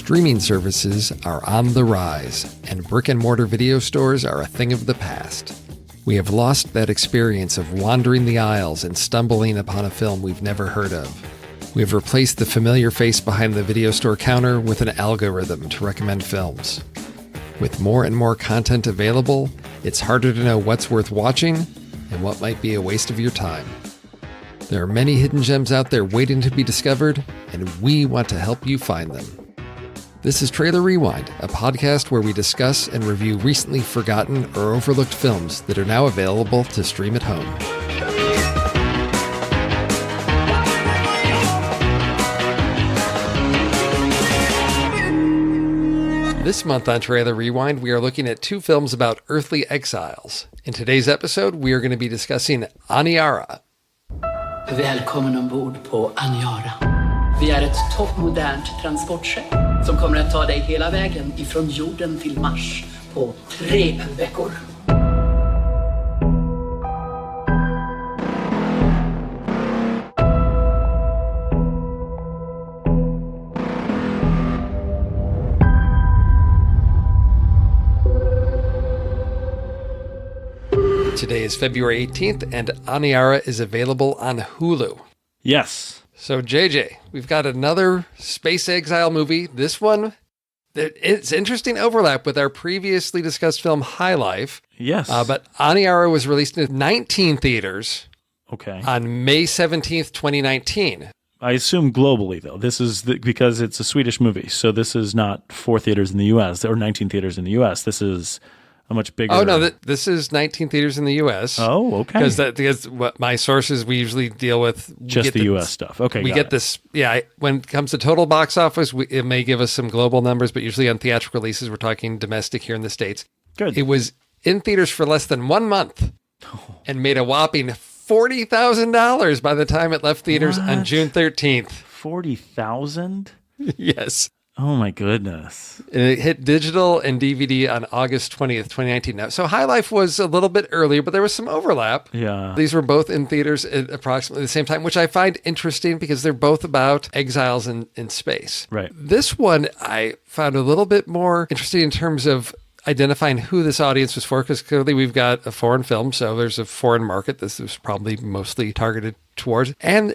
Streaming services are on the rise, and brick-and-mortar video stores are a thing of the past. We have lost that experience of wandering the aisles and stumbling upon a film we've never heard of. We have replaced the familiar face behind the video store counter with an algorithm to recommend films. With more and more content available, it's harder to know what's worth watching and what might be a waste of your time. There are many hidden gems out there waiting to be discovered, and we want to help you find them. This is Trailer Rewind, a podcast where we discuss and review recently forgotten or overlooked films that are now available to stream at home. This month on Trailer Rewind, we are looking at two films about earthly exiles. In today's episode, we are going to be discussing Aniara. Välkommen ombord på Aniara. Vi är ett toppmodernt transportskepp som kommer att ta dig hela vägen ifrån jorden till Mars på 3 veckor. Today is February 18th, and Aniara is available on Hulu. Yes. So, JJ, we've got another space exile movie. This one, it's interesting overlap with our previously discussed film, High Life. Yes. But Aniara was released in 19 theaters on May 17th, 2019. I assume globally, though. This is because it's a Swedish movie, so this is not 4 theaters in the U.S. or 19 theaters in the U.S. This is a much bigger... Oh, no, this is 19 theaters in the U.S. Oh, okay. Because what my sources, we usually deal with... Just the U.S. stuff. Okay, we get this... Yeah, when it comes to total box office, it may give us some global numbers, but usually on theatrical releases, we're talking domestic here in the States. Good. It was in theaters for less than 1 month and made a whopping $40,000 by the time it left theaters on June 13th. $40,000? Yes. Oh, my goodness. And it hit digital and DVD on August 20th, 2019. Now, so High Life was a little bit earlier, but there was some overlap. Yeah. These were both in theaters at approximately the same time, which I find interesting because they're both about exiles in space. Right. This one I found a little bit more interesting in terms of identifying who this audience was for, because clearly we've got a foreign film, so there's a foreign market this was probably mostly targeted towards. And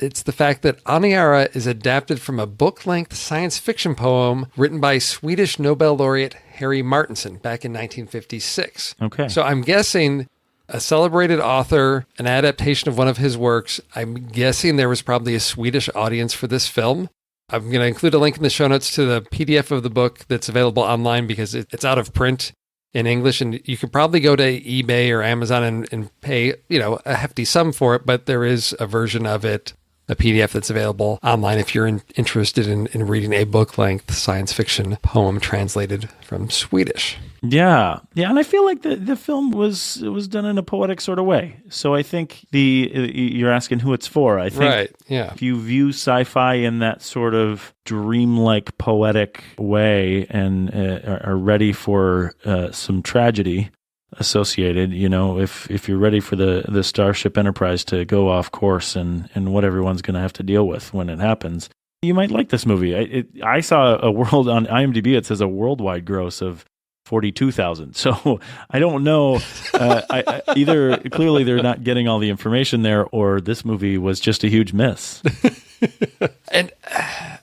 it's the fact that Aniara is adapted from a book-length science fiction poem written by Swedish Nobel laureate Harry Martinson back in 1956. Okay. So I'm guessing a celebrated author, an adaptation of one of his works. I'm guessing there was probably a Swedish audience for this film. I'm going to include a link in the show notes to the PDF of the book that's available online because it's out of print in English, and you could probably go to eBay or Amazon and pay, a hefty sum for it, but there is a version of it, a PDF that's available online if you're interested in reading a book-length science fiction poem translated from Swedish. Yeah, and I feel like the film was done in a poetic sort of way. So I think you're asking who it's for. I think right, yeah. If you view sci-fi in that sort of dreamlike poetic way and are ready for some tragedy associated, if you're ready for the Starship Enterprise to go off course and what everyone's going to have to deal with when it happens, you might like this movie. I saw a world on IMDb. It says a worldwide gross of 42,000. So I don't know. Either clearly they're not getting all the information there, or this movie was just a huge miss. And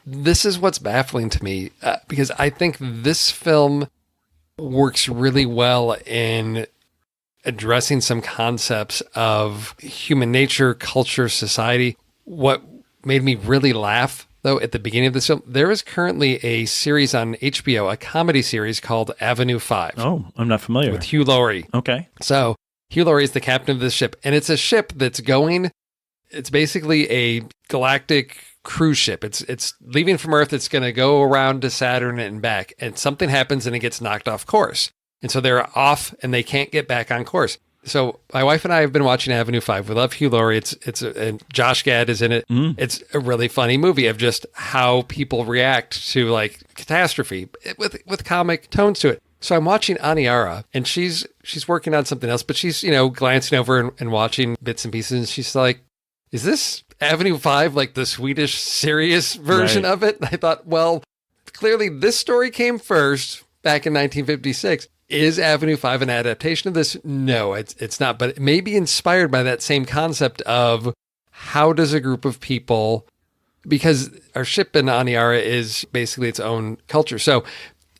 this is what's baffling to me because I think this film works really well in addressing some concepts of human nature, culture, society. What made me really laugh, though, at the beginning of this film, there is currently a series on HBO, a comedy series called Avenue 5. Oh, I'm not familiar. With Hugh Laurie. Okay. So Hugh Laurie is the captain of this ship, and it's a ship that's it's basically a galactic cruise ship. It's leaving from Earth. It's going to go around to Saturn and back, and something happens and it gets knocked off course. And so they're off and they can't get back on course. So my wife and I have been watching Avenue 5. We love Hugh Laurie. And Josh Gad is in it. It's a really funny movie of just how people react to like catastrophe with comic tones to it. So I'm watching Aniara, and she's working on something else, but she's, glancing over and watching bits and pieces, and she's like, is this Avenue 5 like the Swedish serious version of it? And I thought, well, clearly this story came first back in 1956. Is Avenue 5 an adaptation of this? No, it's not, but it may be inspired by that same concept of how does a group of people, because our ship in Aniara is basically its own culture. So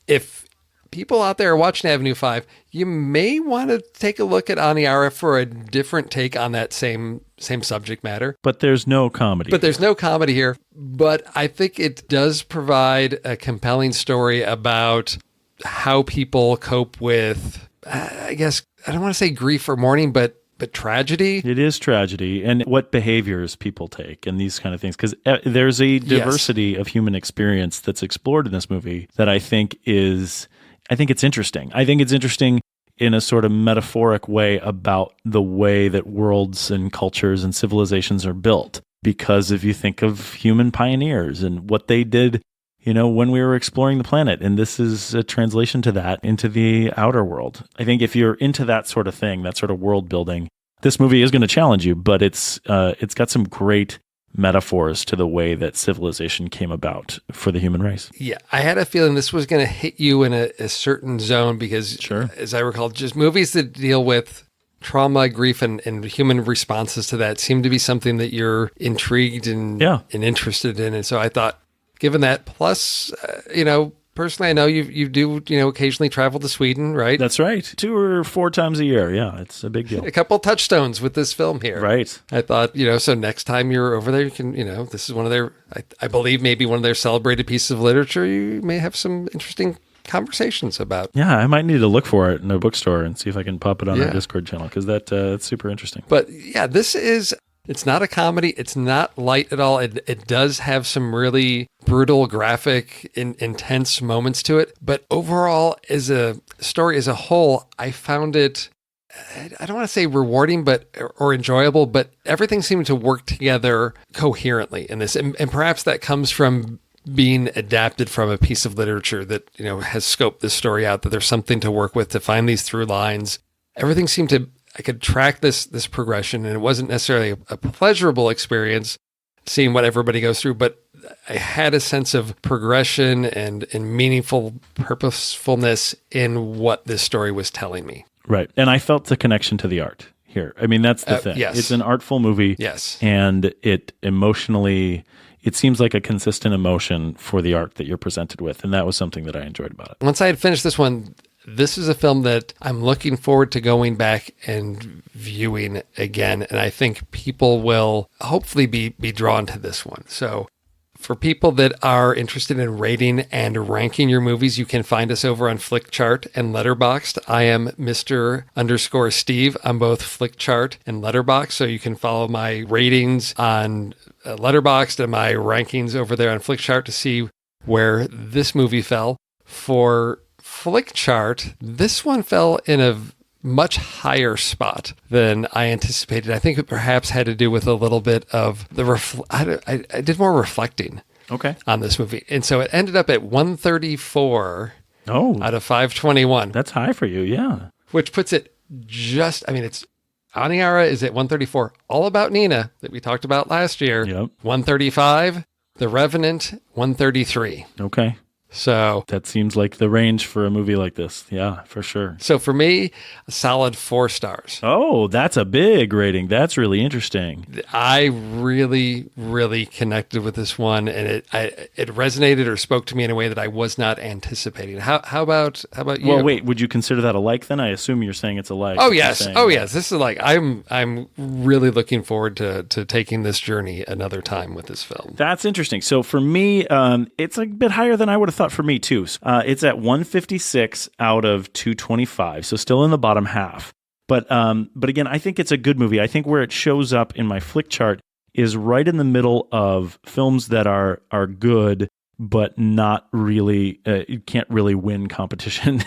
if people out there are watching Avenue 5, you may want to take a look at Aniara for a different take on that same subject matter. But there's no comedy. But there's no comedy here. But I think it does provide a compelling story about how people cope with, I guess, I don't want to say grief or mourning, but tragedy. It is tragedy, and what behaviors people take and these kind of things. Because there's a diversity of human experience that's explored in this movie that I think it's interesting. I think it's interesting in a sort of metaphoric way about the way that worlds and cultures and civilizations are built. Because if you think of human pioneers and what they did, when we were exploring the planet, and this is a translation to that into the outer world. I think if you're into that sort of thing, that sort of world building, this movie is going to challenge you, but it's got some great metaphors to the way that civilization came about for the human race. Yeah, I had a feeling this was going to hit you in a certain zone because, as I recall, just movies that deal with trauma, grief, and human responses to that seem to be something that you're intrigued and interested in. And so I thought, given that, plus, personally, I know you do, occasionally travel to Sweden, right? That's right. 2 or 4 times a year. Yeah, it's a big deal. A couple touchstones with this film here. Right. I thought, so next time you're over there, you can, this is one of their, I believe maybe one of their celebrated pieces of literature you may have some interesting conversations about. Yeah, I might need to look for it in a bookstore and see if I can pop it on our Discord channel, because that's super interesting. But yeah, it's not a comedy. It's not light at all. It does have some really brutal, graphic, intense moments to it. But overall, as a story as a whole, I found it, I don't want to say rewarding or enjoyable, but everything seemed to work together coherently in this. And perhaps that comes from being adapted from a piece of literature that, has scoped this story out, that there's something to work with to find these through lines. Everything seemed to, I could track this progression, and it wasn't necessarily a pleasurable experience seeing what everybody goes through, but I had a sense of progression and meaningful purposefulness in what this story was telling me. Right. And I felt the connection to the art here. I mean, that's the thing. Yes. It's an artful movie. Yes. And it seems like a consistent emotion for the art that you're presented with. And that was something that I enjoyed about it. Once I had finished this one, this is a film that I'm looking forward to going back and viewing again. And I think people will hopefully be drawn to this one. So for people that are interested in rating and ranking your movies, you can find us over on Flickchart and Letterboxd. I am Mr._Steve on both Flickchart and Letterboxd. So you can follow my ratings on Letterboxd and my rankings over there on Flickchart to see where this movie fell. For Flickchart, this one fell in a much higher spot than I anticipated. I think it perhaps had to do with a little bit of I did more reflecting on this movie. And so it ended up at 134 out of 521. That's high for you, yeah. Which puts it it's Aniara is at 134. All About Nina that we talked about last year, 135. The Revenant, 133. Okay. So that seems like the range for a movie like this. Yeah, for sure. So for me, a solid 4 stars. Oh, that's a big rating. That's really interesting. I really, really connected with this one, and it resonated or spoke to me in a way that I was not anticipating. How about you? Well, wait, would you consider that a like then? I assume you're saying it's a like. Oh yes. Yes. This is like I'm really looking forward to taking this journey another time with this film. That's interesting. So for me, it's a bit higher than I would have thought for me too. It's at 156 out of 225, so still in the bottom half. But again, I think it's a good movie. I think where it shows up in my flick chart is right in the middle of films that are good, but not really, you can't really win competition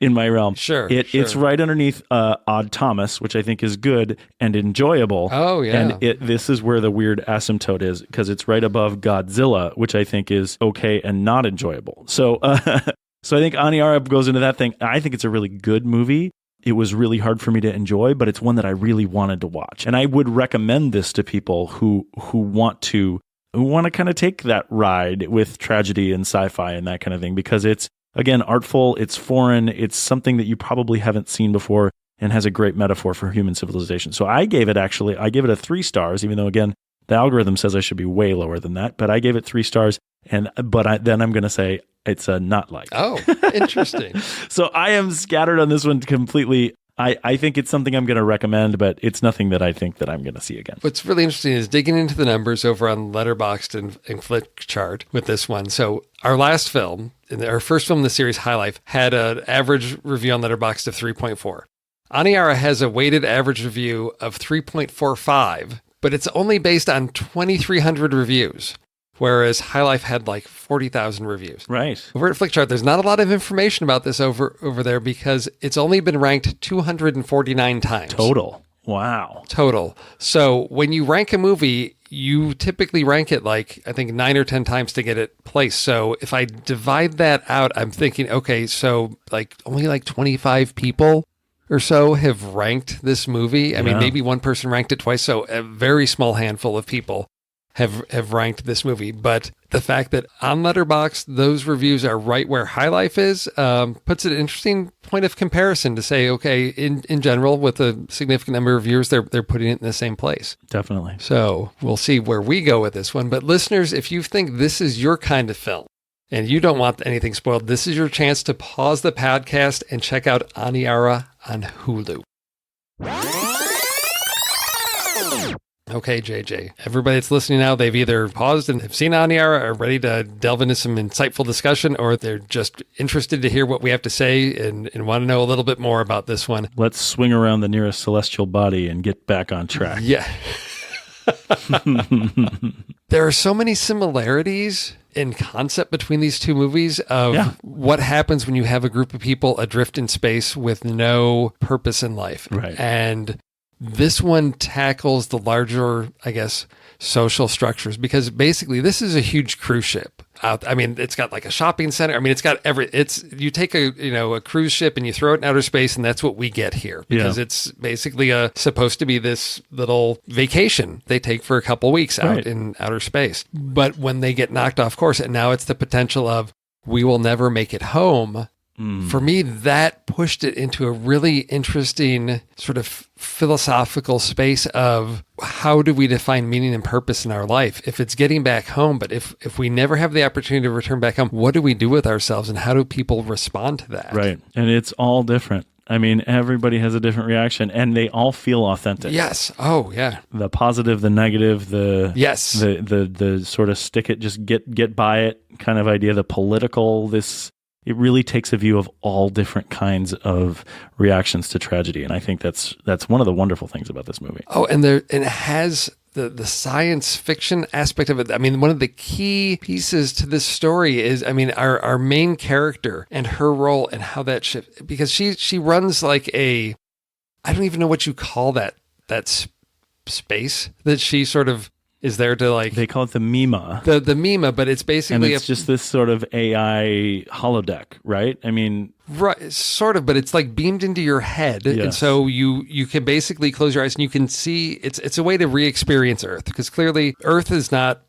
in my realm. Sure. It's right underneath Odd Thomas, which I think is good and enjoyable. Oh, yeah. And this is where the weird asymptote is, because it's right above Godzilla, which I think is okay and not enjoyable. So, so I think Aniara goes into that thing. I think it's a really good movie. It was really hard for me to enjoy, but it's one that I really wanted to watch. And I would recommend this to people who want to want to kind of take that ride with tragedy and sci-fi and that kind of thing, because it's, again, artful, it's foreign, it's something that you probably haven't seen before, and has a great metaphor for human civilization. So I gave it a 3 stars, even though, again, the algorithm says I should be way lower than that, but I gave it 3 stars, then I'm going to say it's a not like. Oh, interesting. So I am scattered on this one completely. I think it's something I'm going to recommend, but it's nothing that I think that I'm going to see again. What's really interesting is digging into the numbers over on Letterboxd and Flickchart with this one. So our last film, our first film in the series, High Life, had an average review on Letterboxd of 3.4. Aniara has a weighted average review of 3.45, but it's only based on 2,300 reviews, whereas High Life had like 40,000 reviews. Right. Over at Flickchart, there's not a lot of information about this over there because it's only been ranked 249 times. Total. Wow. Total. So when you rank a movie, you typically rank it like, I think, 9 or 10 times to get it placed. So if I divide that out, I'm thinking, okay, so like only like 25 people or so have ranked this movie. I mean, maybe one person ranked it twice. So a very small handful of people have ranked this movie. But the fact that on Letterboxd, those reviews are right where High Life is, puts it an interesting point of comparison to say, okay, in general, with a significant number of viewers, they're putting it in the same place. Definitely. So we'll see where we go with this one. But listeners, if you think this is your kind of film and you don't want anything spoiled, this is your chance to pause the podcast and check out Aniara on Hulu. Okay, JJ. Everybody that's listening now, they've either paused and have seen Aniara, are ready to delve into some insightful discussion, or they're just interested to hear what we have to say and want to know a little bit more about this one. Let's swing around the nearest celestial body and get back on track. Yeah. There are so many similarities in concept between these two movies of what happens when you have a group of people adrift in space with no purpose in life. Right. And this one tackles the larger, I guess, social structures, because basically this is a huge cruise ship. I mean, it's got like a shopping center. I mean, it's got you take a cruise ship and you throw it in outer space, and that's what we get here, because it's basically supposed to be this little vacation they take for a couple weeks out in outer space. But when they get knocked off course, and now it's the potential of we will never make it home. For me, that pushed it into a really interesting sort of philosophical space of how do we define meaning and purpose in our life? If it's getting back home, but if we never have the opportunity to return back home, what do we do with ourselves, and how do people respond to that? Right. And it's all different. I mean, everybody has a different reaction, and they all feel authentic. Yes. Oh, yeah. The positive, the negative, the sort of stick it, just get by it kind of idea, the political, it really takes a view of all different kinds of reactions to tragedy. And I think that's one of the wonderful things about this movie. Oh, and it has the science fiction aspect of it. I mean, one of the key pieces to this story is, I mean, our main character and her role and how that shifts, because she runs like I don't even know what you call that space that she sort of is there to like... They call it the Mima. The Mima, but it's basically... And it's just this sort of AI holodeck, right? I mean... Right, sort of, but it's like beamed into your head. Yes. And so you can basically close your eyes and you can see... It's a way to re-experience Earth, because clearly Earth is not...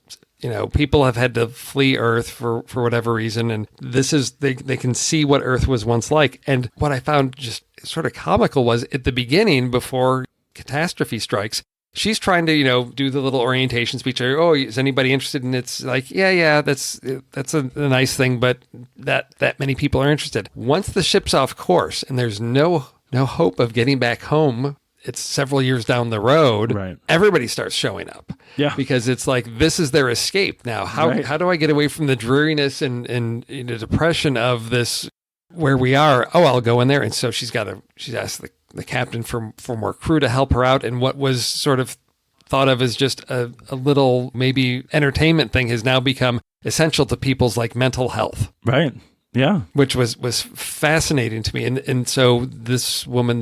people have had to flee Earth for whatever reason, and this is... They can see what Earth was once like. And what I found just sort of comical was at the beginning, before catastrophe strikes, she's trying to, do the little orientation speech. Oh, is anybody interested? And it's like, yeah, that's a nice thing, but that many people are interested. Once the ship's off course and there's no hope of getting back home, it's several years down the road. Right. Everybody starts showing up. Yeah, because it's like this is their escape now. How do I get away from the dreariness and depression of this where we are? Oh, I'll go in there. And so she's asked the captain for more crew to help her out. And what was sort of thought of as just a little maybe entertainment thing has now become essential to people's like mental health. Right. Yeah. Which was fascinating to me. And so this woman,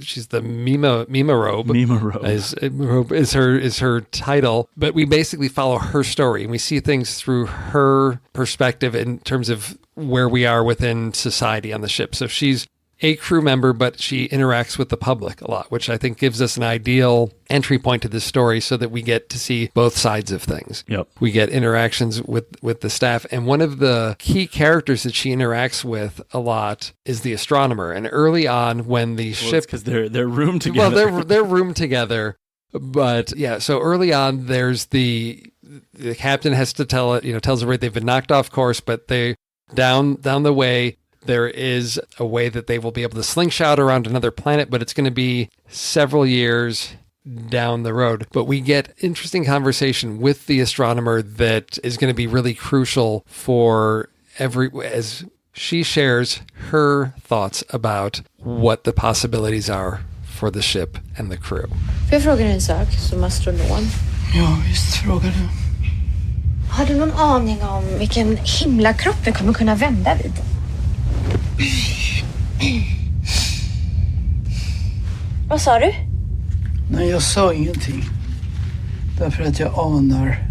she's the Mima Robe. Mima Robe. Is her title. But we basically follow her story and we see things through her perspective in terms of where we are within society on the ship. So she's a crew member, but she interacts with the public a lot, which I think gives us an ideal entry point to this story so that we get to see both sides of things. Yep. We get interactions with the staff. And one of the key characters that she interacts with a lot is the astronomer. And early on when the ship... because they're roomed together. Well, they're roomed together. But yeah, so early on, there's the captain has to tells everybody they've been knocked off course, but they down the way, there is a way that they will be able to slingshot around another planet, but it's going to be several years down the road. But we get interesting conversation with the astronomer that is going to be really crucial for as she shares her thoughts about what the possibilities are for the ship and the crew. Får jag fråga dig en sak som astronom? Ja, visst, frågar du. Har du någon aning om vilken himlakropp vi kommer kunna vända vid? Vad sa du? Nej, jag sa ingenting. Därför att jag anar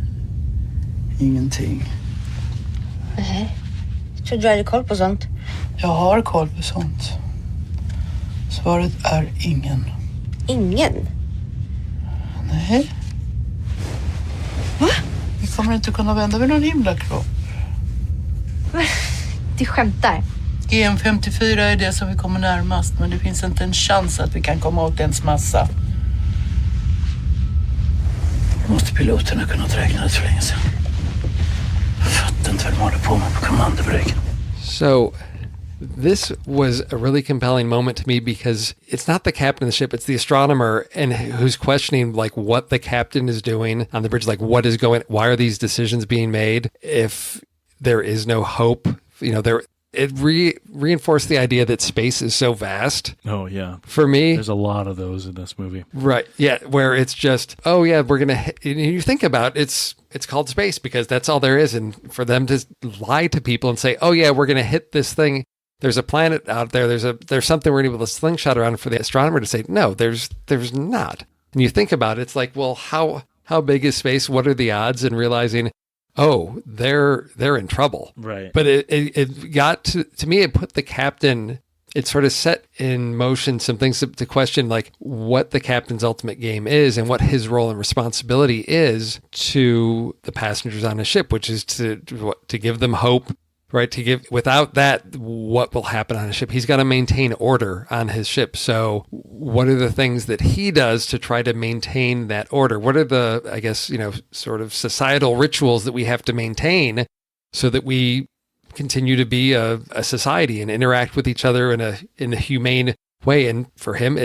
ingenting. Nej. Jag trodde du hade koll på sånt. Jag har koll på sånt. Svaret är ingen. Ingen? Nej. Va? Vi kommer inte kunna vända vid någon himlakropp. Du skämtar. GM54 är det som vi kommer närmast, men det finns inte en chans att vi kan komma åt ens massa. Måste piloterna kunnat räkna det för länge sedan. Jag fattar inte vad de håller på med på kommandobryggen. So this was a really compelling moment to me because it's not the captain of the ship, it's the astronomer and who's questioning like what the captain is doing on the bridge, like why are these decisions being made if there is no hope? It reinforced the idea that space is so vast. Oh, yeah. For me. There's a lot of those in this movie. Right. Yeah. Where it's just, oh, yeah, we're going to, you think about it's called space because that's all there is. And for them to lie to people and say, oh, yeah, we're going to hit this thing. There's a planet out there. There's something we're going to be able to slingshot around, for the astronomer to say, no, there's not. And you think about it, it's like, well, how big is space? What are the odds? And realizing, oh, they're in trouble. Right. But it got to me, it put the captain, it sort of set in motion some things to question, like what the captain's ultimate game is and what his role and responsibility is to the passengers on a ship, which is to give them hope, right? Without that, what will happen on a ship? He's got to maintain order on his ship. So what are the things that he does to try to maintain that order? What are the, I guess, sort of societal rituals that we have to maintain so that we continue to be a society and interact with each other in a humane way? And for him,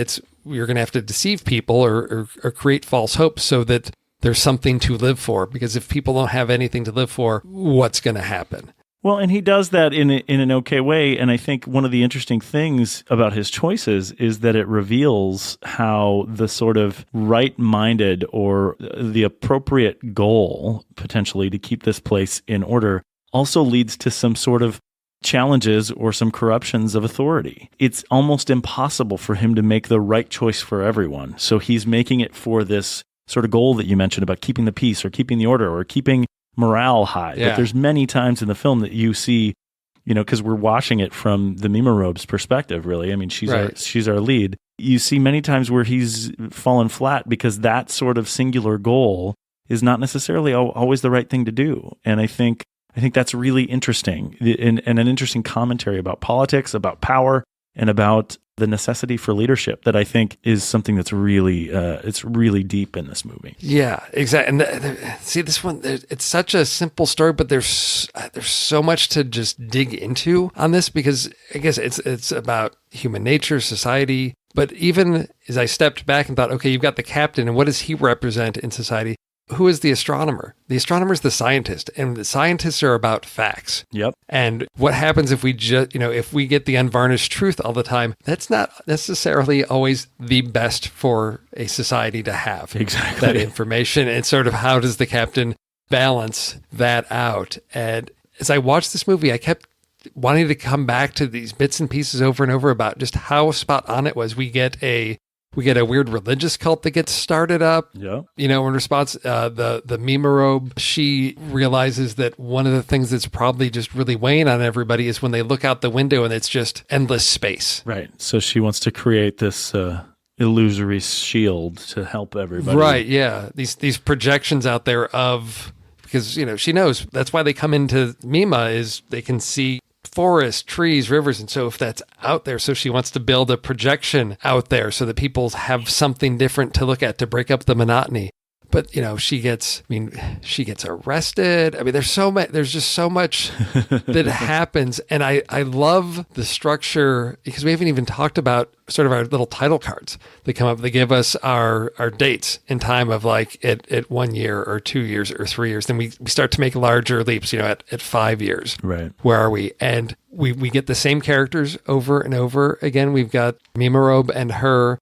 you're going to have to deceive people or create false hope so that there's something to live for. Because if people don't have anything to live for, what's going to happen? Well, and he does that in an okay way. And I think one of the interesting things about his choices is that it reveals how the sort of right-minded or the appropriate goal, potentially, to keep this place in order also leads to some sort of challenges or some corruptions of authority. It's almost impossible for him to make the right choice for everyone. So he's making it for this sort of goal that you mentioned about keeping the peace or keeping the order or keeping morale high. Yeah. But there's many times in the film that you see, because we're watching it from the Mima Robe's perspective, really. I mean, she's our lead. You see many times where he's fallen flat because that sort of singular goal is not necessarily always the right thing to do. And I think that's really interesting and an interesting commentary about politics, about power, and about the necessity for leadership that I think is something that's really, it's really deep in this movie. Yeah, exactly. And see, this one, it's such a simple story, but there's so much to just dig into on this because I guess it's about human nature, society. But even as I stepped back and thought, okay, you've got the captain, and what does he represent in society? Who is the astronomer? The astronomer is the scientist, and the scientists are about facts. Yep. And what happens if we if we get the unvarnished truth all the time? That's not necessarily always the best for a society to have. Exactly. That information, and sort of how does the captain balance that out? And as I watched this movie, I kept wanting to come back to these bits and pieces over and over about just how spot on it was. We get a We get a weird religious cult that gets started up. Yeah. You know, in response, the Mimarobe, she realizes that one of the things that's probably just really weighing on everybody is when they look out the window and it's just endless space. Right. So she wants to create this illusory shield to help everybody. Right, yeah. These projections out there of, because, you know, she knows that's why they come into Mima is they can see forests, trees, rivers. And so if that's out there, so she wants to build a projection out there so that people have something different to look at to break up the monotony. But, you know, she gets arrested. I mean, there's just so much that happens. And I love the structure because we haven't even talked about sort of our little title cards that come up. They give us our dates in time of like at 1 year or 2 years or 3 years. Then we start to make larger leaps, you know, at 5 years. Right. Where are we? And we get the same characters over and over again. We've got Mimarobe and her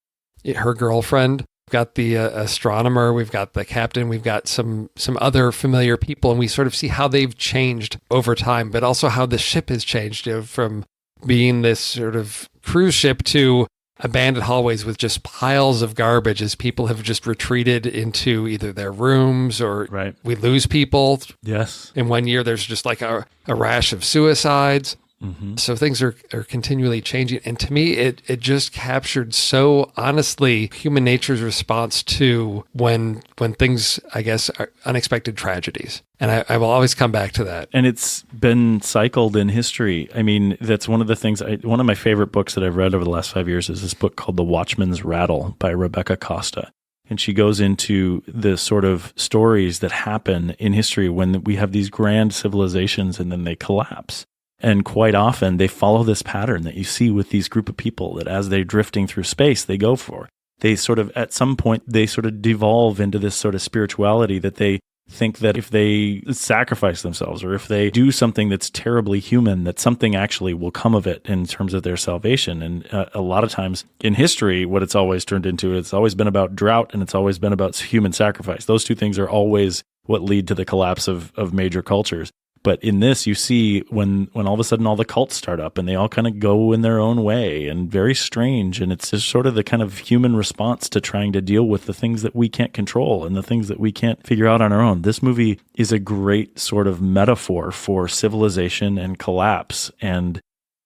girlfriend. We've got the astronomer, we've got the captain, we've got some other familiar people, and we sort of see how they've changed over time, but also how the ship has changed, you know, from being this sort of cruise ship to abandoned hallways with just piles of garbage as people have just retreated into either their rooms or right. We lose people. Yes. In 1 year, there's just like a rash of suicides. Mm-hmm. So things are continually changing. And to me, it just captured so honestly human nature's response to when things, I guess, are unexpected tragedies. And I will always come back to that. And it's been cycled in history. I mean, that's one of the things, one of my favorite books that I've read over the last 5 years is this book called The Watchman's Rattle by Rebecca Costa. And she goes into the sort of stories that happen in history when we have these grand civilizations and then they collapse. And quite often they follow this pattern that you see with these group of people that as they're drifting through space, they go for. They sort of, at some point, they sort of devolve into this sort of spirituality that they think that if they sacrifice themselves or if they do something that's terribly human, that something actually will come of it in terms of their salvation. And a lot of times in history, what it's always turned into, it's always been about drought and it's always been about human sacrifice. Those two things are always what lead to the collapse of major cultures. But in this, you see when all of a sudden all the cults start up and they all kind of go in their own way and very strange. And it's just sort of the kind of human response to trying to deal with the things that we can't control and the things that we can't figure out on our own. This movie is a great sort of metaphor for civilization and collapse. And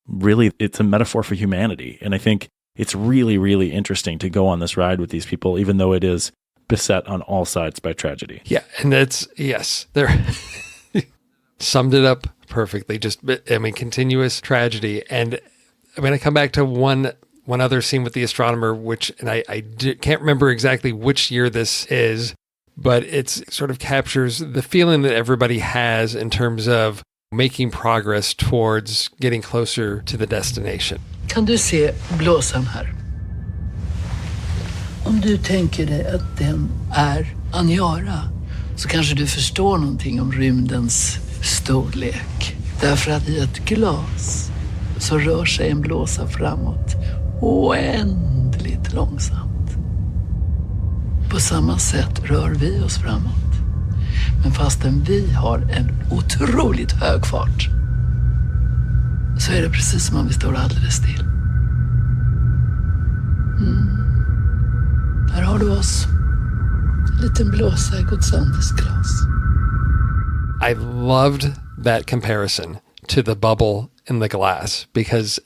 really, it's a metaphor for humanity. And I think it's really, really interesting to go on this ride with these people, even though it is beset on all sides by tragedy. Yeah. And they're... summed it up perfectly. Just, I mean, continuous tragedy. And I'm going to come back to one other scene with the astronomer, which, and I can't remember exactly which year this is, but it's sort of captures the feeling that everybody has in terms of making progress towards getting closer to the destination. Kan du se blåsan här? Om du tänker dig att den är Aniara så kanske du förstår någonting om rymdens storlek. Därför att i ett glas så rör sig en blåsa framåt oändligt långsamt. På samma sätt rör vi oss framåt. Men fastän vi har en otroligt hög fart så är det precis som om vi står alldeles still. Här har du oss. En liten blåsa i Godsandes glas. I loved that comparison to the bubble in the glass because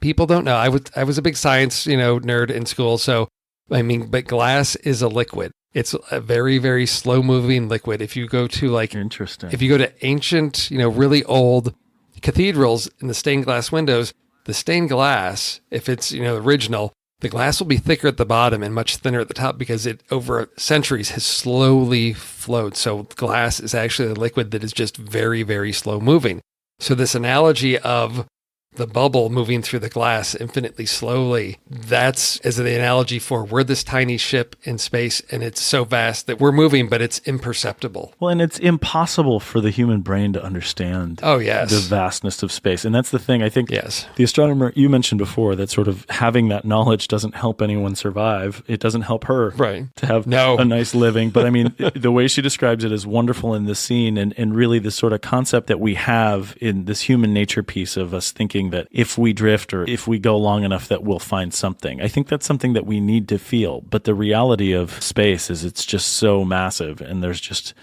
people don't know. I was a big science, nerd in school. So, I mean, but glass is a liquid. It's a very, very slow moving liquid. If you go to Interesting. If you go to ancient, really old cathedrals in the stained glass windows, the stained glass, if it's, original, the glass will be thicker at the bottom and much thinner at the top because it over centuries has slowly flowed. So glass is actually a liquid that is just very, very slow moving. So this analogy of the bubble moving through the glass infinitely slowly, that's as the analogy for we're this tiny ship in space and it's so vast that we're moving, but it's imperceptible. Well, and it's impossible for the human brain to understand the vastness of space. And that's the thing. I think the astronomer you mentioned before, that sort of having that knowledge doesn't help anyone survive. It doesn't help her to have a nice living. But I mean, the way she describes it is wonderful in this scene. And really this sort of concept that we have in this human nature piece of us thinking thinking that if we drift or if we go long enough that we'll find something. I think that's something that we need to feel. But the reality of space is it's just so massive, and it's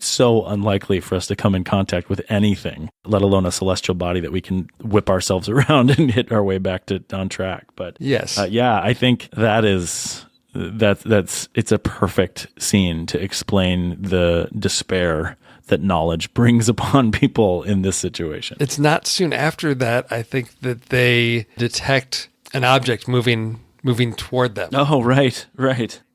so unlikely for us to come in contact with anything, let alone a celestial body that we can whip ourselves around and hit our way back on track. But yes, I think it's a perfect scene to explain the despair that knowledge brings upon people in this situation. It's not soon after that, I think, that they detect an object moving toward them. Oh, right.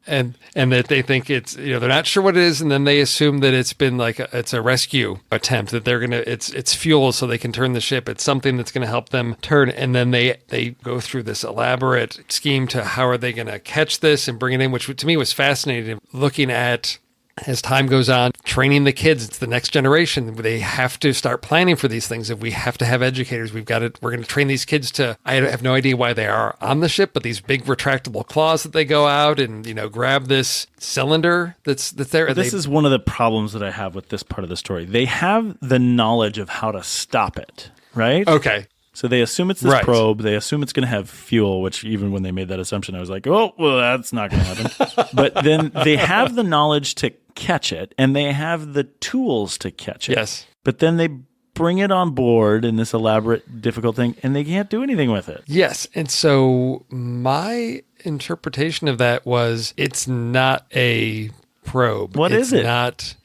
And that they think it's, they're not sure what it is, and then they assume that it's been it's a rescue attempt, that it's fuel so they can turn the ship. It's something that's going to help them turn. And then they go through this elaborate scheme to how are they going to catch this and bring it in, which to me was fascinating, looking at, as time goes on, training the kids. It's the next generation. They have to start planning for these things. If we have to have educators, we're going to train these kids to, I have no idea why they are on the ship, but these big retractable claws that they go out and, grab this cylinder that's there. This is one of the problems that I have with this part of the story. They have the knowledge of how to stop it, right? Okay. So they assume it's this probe. They assume it's going to have fuel, which even when they made that assumption, I was like, oh, well, that's not going to happen. But then they have the knowledge to catch it, and they have the tools to catch it. Yes. But then they bring it on board in this elaborate, difficult thing, and they can't do anything with it. Yes. And so my interpretation of that was it's not a probe. What is it?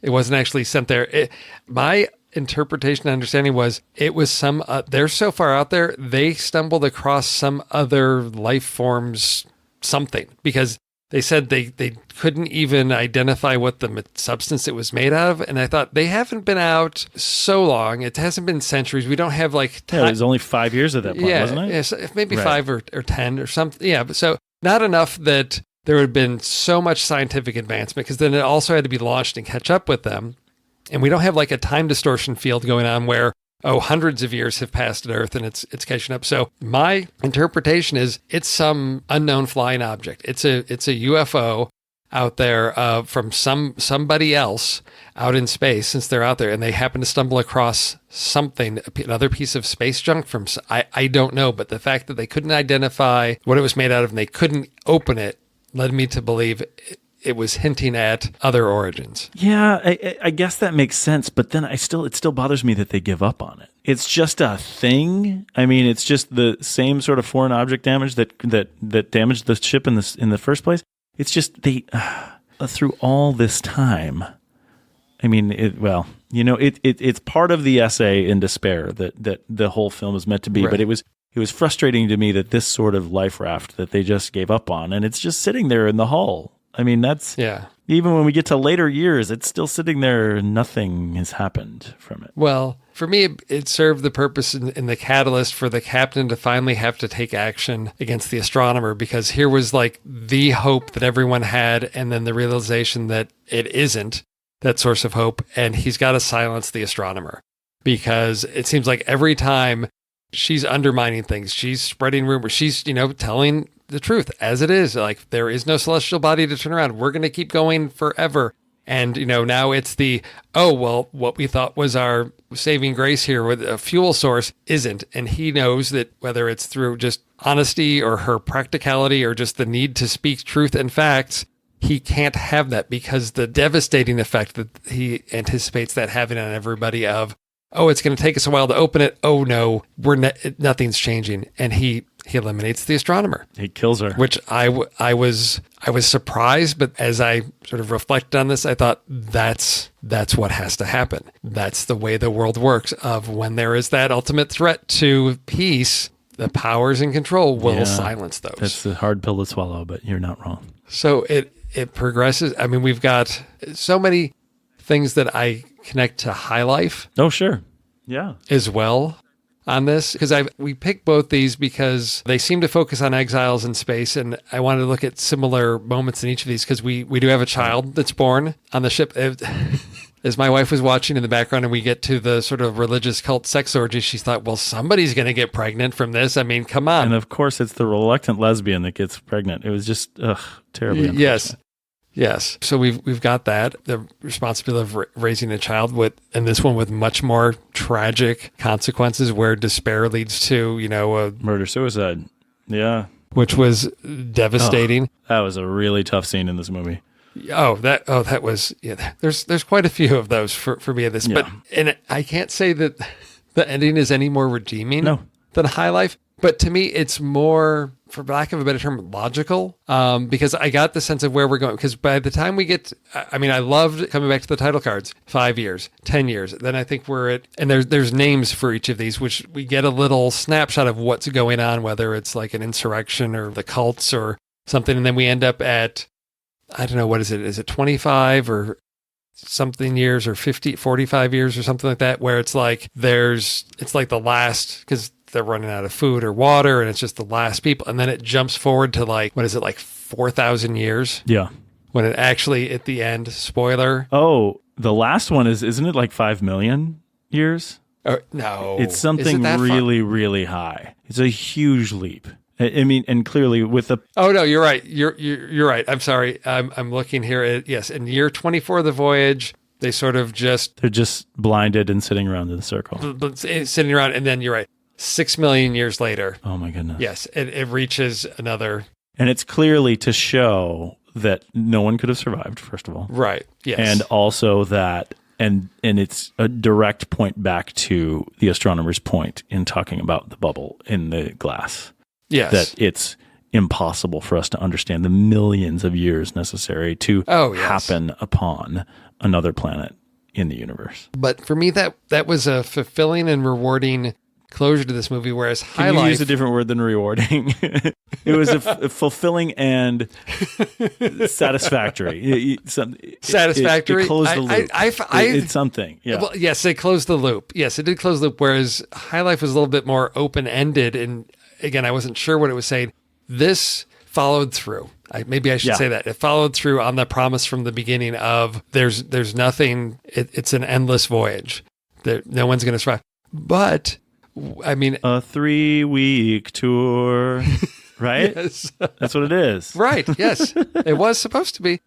It wasn't actually sent there. My interpretation and understanding was it was they're so far out there, they stumbled across some other life forms something, because they said they couldn't even identify what the substance it was made out of. And I thought, they haven't been out so long. It hasn't been centuries. We don't have time. It was only 5 years at that point, wasn't it? Yeah, so maybe 5 or 10 or something. Yeah, so not enough that there had been so much scientific advancement, because then it also had to be launched and catch up with them. And we don't have a time distortion field going on where, hundreds of years have passed at Earth and it's catching up. So my interpretation is it's some unknown flying object. It's a UFO out there from somebody else out in space, since they're out there, and they happen to stumble across something, another piece of space junk from, I don't know, but the fact that they couldn't identify what it was made out of and they couldn't open it led me to believe it was hinting at other origins. Yeah, I guess that makes sense, but then it still bothers me that they give up on it. It's just a thing. I mean, it's just the same sort of foreign object damage that damaged the ship in the first place. It's just they through all this time. I mean, it's part of the essay in despair that the whole film is meant to be, right. But it was frustrating to me that this sort of life raft that they just gave up on, and it's just sitting there in the hull. I mean, even when we get to later years, it's still sitting there. Nothing has happened from it. Well, for me, it served the purpose in the catalyst for the captain to finally have to take action against the astronomer, because here was the hope that everyone had, and then the realization that it isn't that source of hope, and he's got to silence the astronomer, because it seems like every time she's undermining things, she's spreading rumors, she's, telling the truth as it is. There is no celestial body to turn around. We're going to keep going forever. And, now it's what we thought was our saving grace here with a fuel source isn't. And he knows that whether it's through just honesty or her practicality or just the need to speak truth and facts, he can't have that, because the devastating effect that he anticipates that having on everybody of, it's going to take us a while to open it. Oh no, nothing's changing. And he eliminates the astronomer. He kills her. Which I was surprised, but as I sort of reflected on this, I thought that's what has to happen. That's the way the world works, of when there is that ultimate threat to peace, the powers in control will silence those. That's a hard pill to swallow, but you're not wrong. So it progresses. I mean, we've got so many things that I connect to High Life. Oh, sure. Yeah. As well on this, because we picked both these because they seem to focus on exiles in space, and I wanted to look at similar moments in each of these, because we do have a child that's born on the ship. As my wife was watching in the background and we get to the sort of religious cult sex orgy, she thought, well, somebody's going to get pregnant from this. I mean, come on. And of course, it's the reluctant lesbian that gets pregnant. It was just terribly unfortunate. Yes. Yes. So we've got that, the responsibility of raising a child and this one with much more tragic consequences where despair leads to, a Murder-suicide. Yeah. which was devastating. That was a really tough scene in this movie. That was, there's quite a few of those for me in this, Yeah. and I can't say that the ending is any more redeeming than High Life, but to me, it's more, for lack of a better term, logical, because I got the sense of where we're going. Because by the time we get, I loved coming back to the title cards, 5 years, 10 years. Then I think we're at, and there's names for each of these, which we get a little snapshot of what's going on, whether it's like an insurrection or the cults or something. And then we end up at, I don't know, what is it? Is it 25 or something years or 45 years or something like that, where it's like it's like the last, because they're running out of food or water and it's just the last people. And then it jumps forward to like 4,000 years? Yeah. When it actually, at the end, spoiler. Oh, the last one isn't it like 5 million years? No. It's something really, really high. It's a huge leap. I mean, and clearly with the... Oh, no, you're right. You're right. I'm sorry. I'm looking here at, yes, in year 24 of the voyage, they sort of they're just blinded and sitting around in a circle. Sitting around, and then you're right. 6 million years later. Oh my goodness. Yes, it reaches another. And it's clearly to show that no one could have survived, first of all. Right, yes. And also that, and it's a direct point back to the astronomer's point in talking about the bubble in the glass. Yes. That it's impossible for us to understand the millions of years necessary to happen upon another planet in the universe. But for me, that was a fulfilling and rewarding closure to this movie, whereas High Life... Can you use a different word than rewarding? It was a fulfilling and satisfactory. Satisfactory? It closed the loop. It's something. Yeah. Well, yes, it closed the loop. Yes, it did close the loop, whereas High Life was a little bit more open-ended, and again, I wasn't sure what it was saying. This followed through. Maybe I should say that. It followed through on the promise from the beginning of there's nothing, it's an endless voyage. No one's going to survive. But... I mean, a 3-week tour, right? Yes. That's what it is. Right. Yes, it was supposed to be.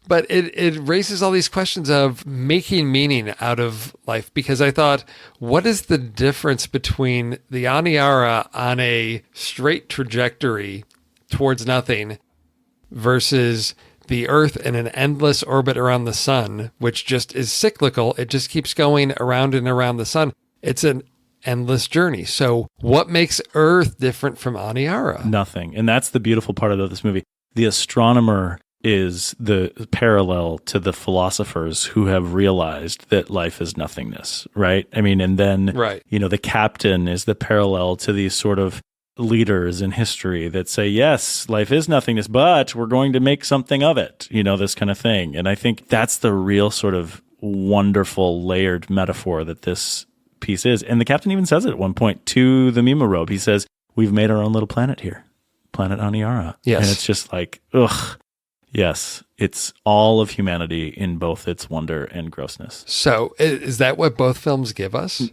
But it raises all these questions of making meaning out of life, because I thought, what is the difference between the Aniara on a straight trajectory towards nothing versus the Earth in an endless orbit around the sun, which just is cyclical. It just keeps going around and around the sun. It's an endless journey. So what makes Earth different from Aniara? Nothing. And that's the beautiful part of this movie. The astronomer is the parallel to the philosophers who have realized that life is nothingness, right? I mean, and then, the captain is the parallel to these sort of leaders in history that say, yes, life is nothingness, but we're going to make something of it, this kind of thing. And I think that's the real sort of wonderful layered metaphor that this piece is. And the captain even says it at one point to the Mima Robe. He says, we've made our own little planet here, planet Aniara. Yes. And it's just like, ugh. Yes, it's all of humanity in both its wonder and grossness. So is that what both films give us?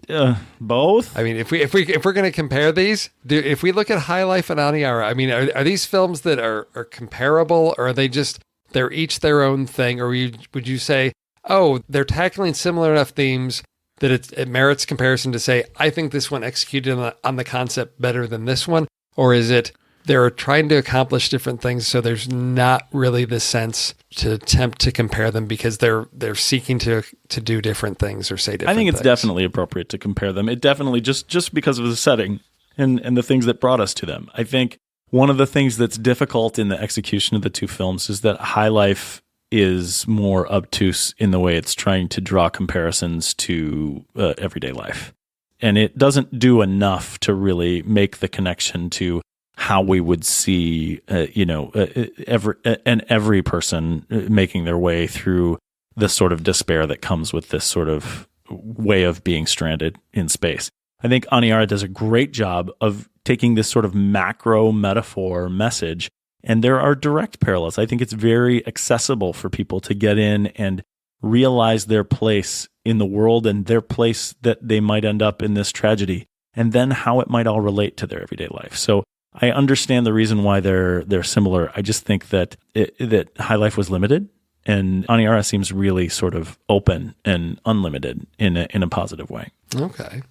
Both? I mean, if we're going to compare these, if we look at High Life and Aniara, I mean, are these films that are comparable, or are they just, they're each their own thing? Or would you say, oh, they're tackling similar enough themes that it merits comparison to say, I think this one executed on the concept better than this one? Or is it they're trying to accomplish different things, so there's not really the sense to attempt to compare them because they're seeking to do different things or say different things? I think it's definitely appropriate to compare them. It definitely, just because of the setting and the things that brought us to them. I think one of the things that's difficult in the execution of the two films is that High Life is more obtuse in the way it's trying to draw comparisons to everyday life. And it doesn't do enough to really make the connection to how we would see, every person making their way through the sort of despair that comes with this sort of way of being stranded in space. I think Aniara does a great job of taking this sort of macro metaphor message, and there are direct parallels. I think it's very accessible for people to get in and realize their place in the world and their place that they might end up in this tragedy, and then how it might all relate to their everyday life. So I understand the reason why they're similar. I just think that that High Life was limited And Aniara seems really sort of open and unlimited in a positive way. Okay.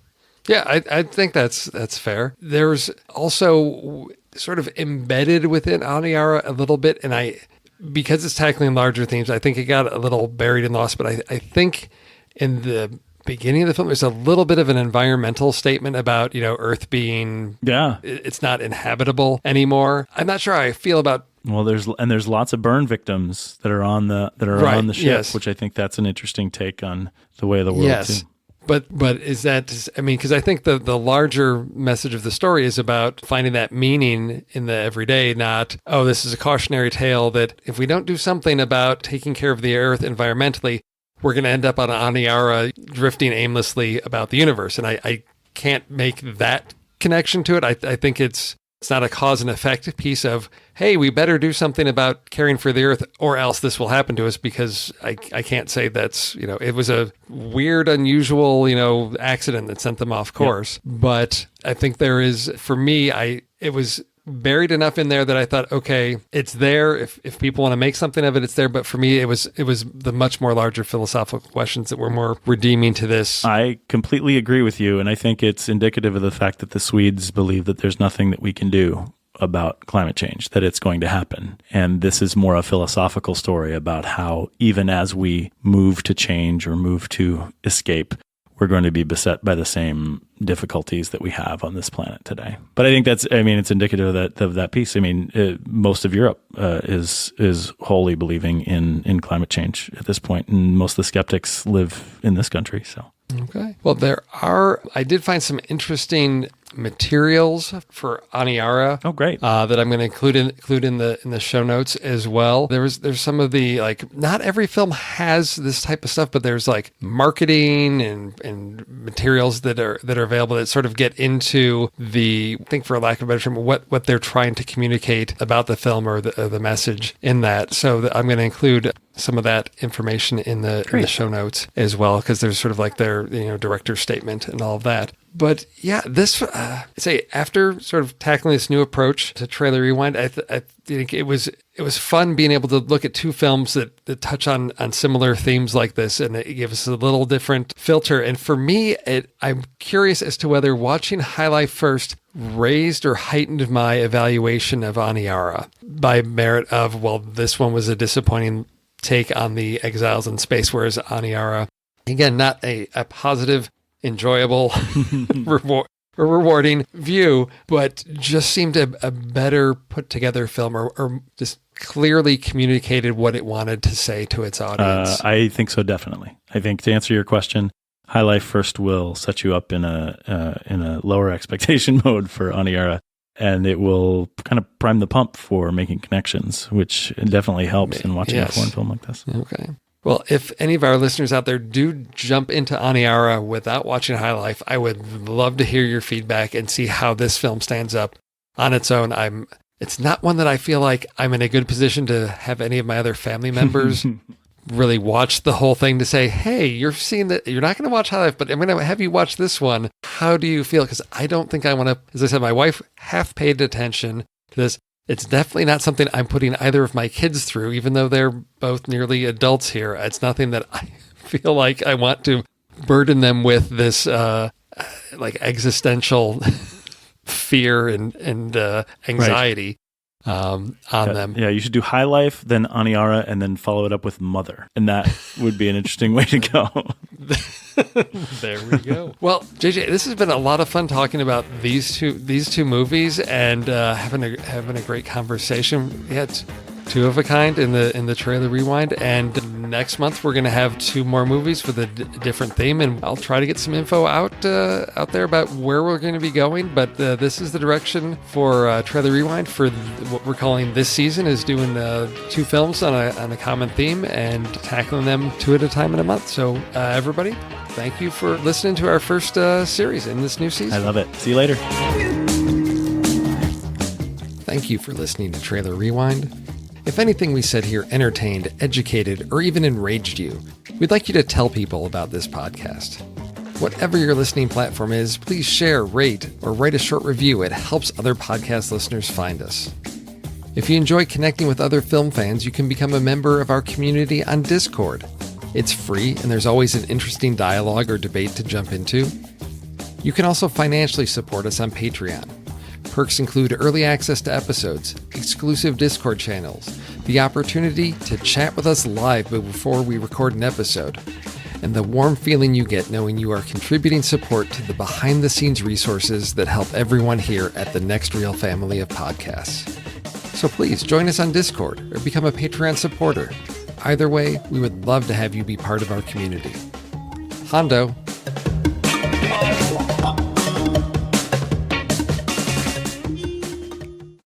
Yeah, I think that's fair. There's also sort of embedded within Aniara a little bit, and because it's tackling larger themes, I think it got a little buried and lost, but I think in the beginning of the film, there's a little bit of an environmental statement about, Earth being, it's not inhabitable anymore. I'm not sure how I feel about. Well, there's lots of burn victims that are on the on the ship, yes. Which I think that's an interesting take on the way of the world. Yes. Too. But is that, because I think the larger message of the story is about finding that meaning in the everyday, not, this is a cautionary tale that if we don't do something about taking care of the Earth environmentally, we're going to end up on Aniara drifting aimlessly about the universe. And I can't make that connection to it. I think it's not a cause and effect piece of, hey, we better do something about caring for the Earth or else this will happen to us, because I can't say that's, it was a weird, unusual, accident that sent them off course. Yep. But I think there is, for me, it was buried enough in there that I thought, okay, it's there. If people want to make something of it, it's there. But for me, it was the much more larger philosophical questions that were more redeeming to this. I completely agree with you. And I think it's indicative of the fact that the Swedes believe that there's nothing that we can do about climate change, that it's going to happen. And this is more a philosophical story about how even as we move to change or move to escape, we're going to be beset by the same difficulties that we have on this planet today. But I think it's indicative of that piece. Most of Europe is wholly believing in climate change at this point, and most of the skeptics live in this country. So. Okay. Well, I did find some interesting materials for Aniara. Oh, great. That I'm going to include in the show notes as well. There's some of the, not every film has this type of stuff, but there's marketing and materials that are available that sort of get into I think for lack of a better term, what they're trying to communicate about the film or the message in that. So I'm going to include some of that information in the show notes as well, because there's sort of their director's statement and all of that. But yeah, this after sort of tackling this new approach to Trailer Rewind, I think it was fun being able to look at two films that touch on similar themes like this, and it gives us a little different filter. And for me, I'm curious as to whether watching High Life first raised or heightened my evaluation of Aniara by merit of, well, this one was a disappointing take on the exiles in space, whereas Aniara, again, not a positive, enjoyable, rewarding view, but just seemed a better put together film, or just clearly communicated what it wanted to say to its audience. I think so, definitely. I think to answer your question, High Life first will set you up in a lower expectation mode for Aniara, and it will kind of prime the pump for making connections, which definitely helps in watching a foreign film like this. Okay. Well, if any of our listeners out there do jump into Aniara without watching High Life, I would love to hear your feedback and see how this film stands up on its own. It's not one that I feel like I'm in a good position to have any of my other family members really watch the whole thing to say, hey, you're seeing that, you're not going to watch High Life, but I'm going to have you watch this one. How do you feel? Because I don't think I want to, as I said, my wife half paid attention to this. It's definitely not something I'm putting either of my kids through, even though they're both nearly adults here. It's nothing that I feel like I want to burden them with this existential fear and anxiety on them. Yeah, you should do High Life, then Aniara, and then follow it up with Mother. And that would be an interesting way to go. There we go. Well, JJ, this has been a lot of fun talking about these two movies and having a great conversation. Yeah, it's two of a kind in the Trailer Rewind, and next month we're going to have two more movies with a different theme, and I'll try to get some info out there about where we're going to be going. But this is the direction for Trailer Rewind for what we're calling this season, is doing two films on a common theme and tackling them two at a time in a month. So everybody, thank you for listening to our first series in this new season. I love it. See you later. Thank you for listening to Trailer Rewind. If anything we said here entertained, educated, or even enraged you, we'd like you to tell people about this podcast. Whatever your listening platform is, please share, rate, or write a short review. It helps other podcast listeners find us. If you enjoy connecting with other film fans, you can become a member of our community on Discord. It's free, and there's always an interesting dialogue or debate to jump into. You can also financially support us on Patreon. Perks include early access to episodes, exclusive Discord channels, the opportunity to chat with us live before we record an episode, and the warm feeling you get knowing you are contributing support to the behind-the-scenes resources that help everyone here at the Next Reel family of podcasts. So please join us on Discord or become a Patreon supporter. Either way, we would love to have you be part of our community. Hondo.